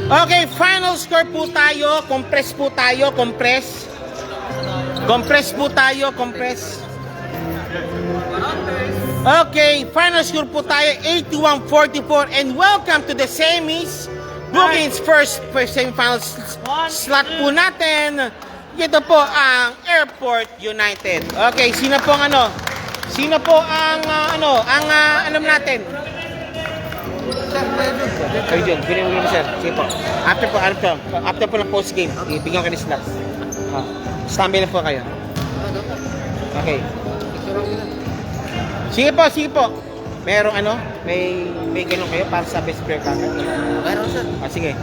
Okay, final score po tayo. Compress po tayo, compress. Compress po tayo, compress. Okay, final score po tayo 81-44 and welcome to the semis. Bookings first semifinal slot po natin. Ito po ang Airport United. Okay, sino po ang ano? Sino po ang alam natin? Kayo dyan, bilhin mo sir. Sige po. After po ng post game, ibigyan ka ni slots. Standby lang po kayo. Okay. Sige po. Merong may ganun kayo para sa best player kagad? Meron sir. Sige.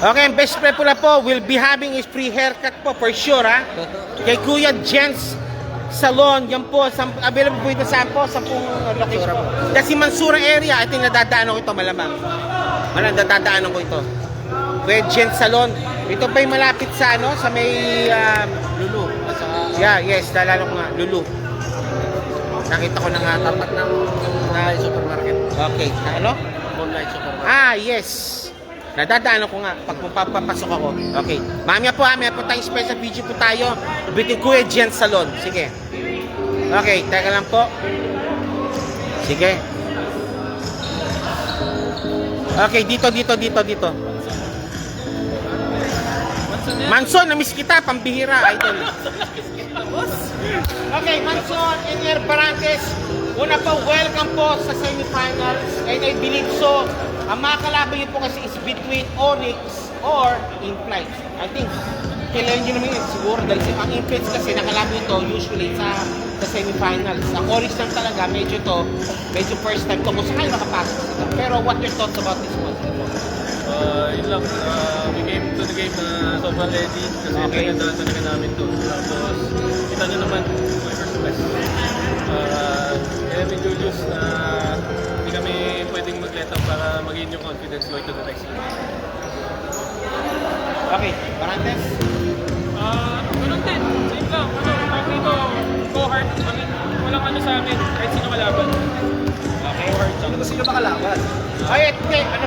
Okay, best player po na po will be having his free haircut po for sure ha. Kay Kuya Jens Salon, yan po, available po ito saan po, sa pong location po. Kasi Mansura area, ito yung nadadaanan ko ito malamang. Nadadaanan ko ito. Kuya Jens Salon, ito pa yung malapit sa sa may Lulu. yeah, yes, nalala ko nga, Lulu. Nakita ko na nga Tapat ng online supermarket. Okay, Online supermarket. Yes. Nadadaanan ko nga pag papapasok ako. Okay. Mamaya po tayong special video po tayo. Bitin Kuya Jens Salon. Sige. Okay, teka lang po. Sige. Okay, dito. Manson, na-miss kita, pambihira, idol. Okay, Manson, Enier Barantes. Una po, welcome po sa semifinals. And I believe so, ang mga kalaban nyo po kasi is between Onyx or Inflight. I think, kailangan nyo naman yun siguro dahil ang Inflight kasi nakalaban ito usually sa semifinals. Ang Onyx lang talaga, medyo first time to kung saan makapasok sila. Pero what your thoughts about this one? Yun lang, we came to the game na sobrang ready kasi pinagdaan talaga namin to. Tapos, kita nyo naman, my first best. Kaya medyo Julius na hindi kami pwedeng mag-let up para mag-in yung confidence going to the next game. Okay, Barantes? Ganun din, same lang. Tawag dito, go hard. Walang sa amin, kahit sino kalaban. Okay. Ano sino makalaban? Ay,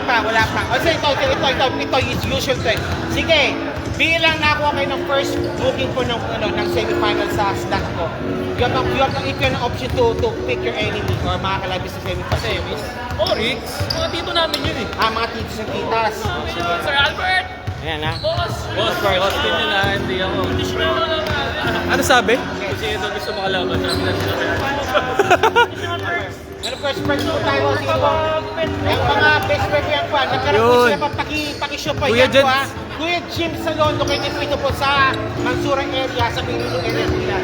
wala pa. O sige, ito is usual to. Sige, bilang nakuha kayo ng first booking po ng semifinal sa slot ko. You have an option to pick your enemy or mga kalaban sa semifinal. Semis? Oryx? Mga tito namin yun eh. Mga titos and titas. Sir Albert! Ayan ha. Boss din yun na, hindi ako. Ano sabi? Kasi ito gusto makalaban. Sabi na sila kaya. And of course, first po tayo. Sige po. Yung mga best friend yan po. Nagkaroon po sila pa pakishow po. Yan po ha. Kuya Jim Salon, located po ito po sa Mansura area, sa Pililo area po yan.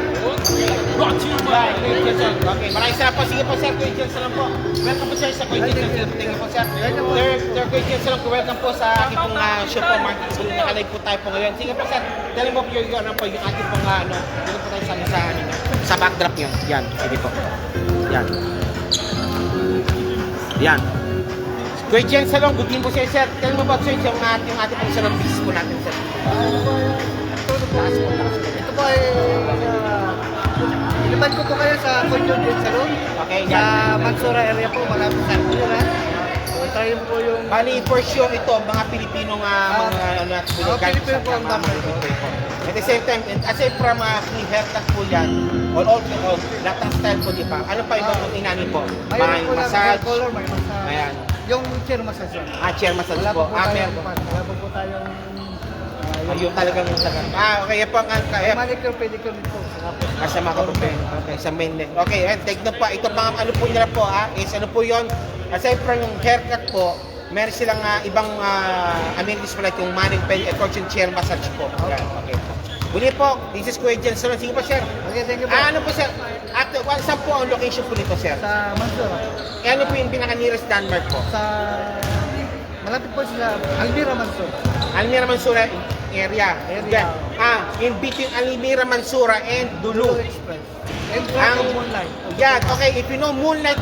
Okay, maraming salamat po. Sige po sir, Kuya Jim Salon po. Welcome po sir sa Kuya Jim Salon. Thank you po sir. Sir Kuya Jim Salon, welcome po sa aking pong show po. Nakalive po tayo po ngayon. Sige po sir, tell mo po yung ating pong dito po tayo sa backdrop nyo. Yan, sige po. Yan. Kuya Jens Salon, good evening po sir. Tell mo about sir yung ating pong salon business po natin sir. Ito po ay iniban ko po kayo sa Kuya Jens Salon. Okay, Sa yan. Mansura area po, malapit sa Kuya ha. Tayo po yung Bali, for sure ito, mga Pilipino mga Pilipino po ang number ko. At the same time, aside from free haircut po yan, lahat ng style po, di ba? Ano pa ibang inanin po? May Mayroon po massage. na color, may massage. Ayan. Yung chair massage yun. Chair massage Wala po. pa po tayong Meron. wala pa po tayong Yung talagang okay, yan po ang manicure, pedicure din po. sa mga kapatid. Okay, sa mainland. Okay, and take na po. Ito mga ano po nila po is ano po yun. Aside from yung haircut po, meron silang ibang amenities po like yung manicure, pedicure, yung chair massage po. Yan, okay. Muli po, this is Kuya Jens Salon. Sige po, sir. Okay, thank you po. Ano po, sir? Saan po ang location po nito, sir? Sa Mansura. Ano po yung pinaka-nearest landmark po? Sa malapit po sa Almira Mansura. Almira Mansura area. Area. In between Almira Mansura and Dulu. Express. And Ang Moonlight. Yan, okay. If you know Moonlight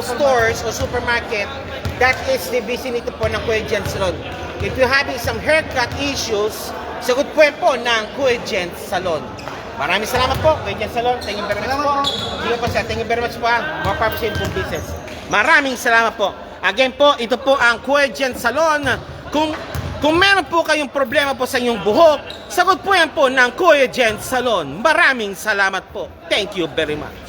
stores or supermarket, that is the vicinity po ng Kuya Jens Salon. If you're having some haircut issues, sagot po ng Kuya Jens Salon. Maraming salamat po, Kuya Jens Salon. Thank you very much po. Sige po sir, thank you very much po. More power sa inyong business. Maraming salamat po. Again po, ito po ang Kuya Jen Salon. Kung meron po kayong problema po sa inyong buhok, sagot po yan po ng Kuya Jen Salon. Maraming salamat po. Thank you very much.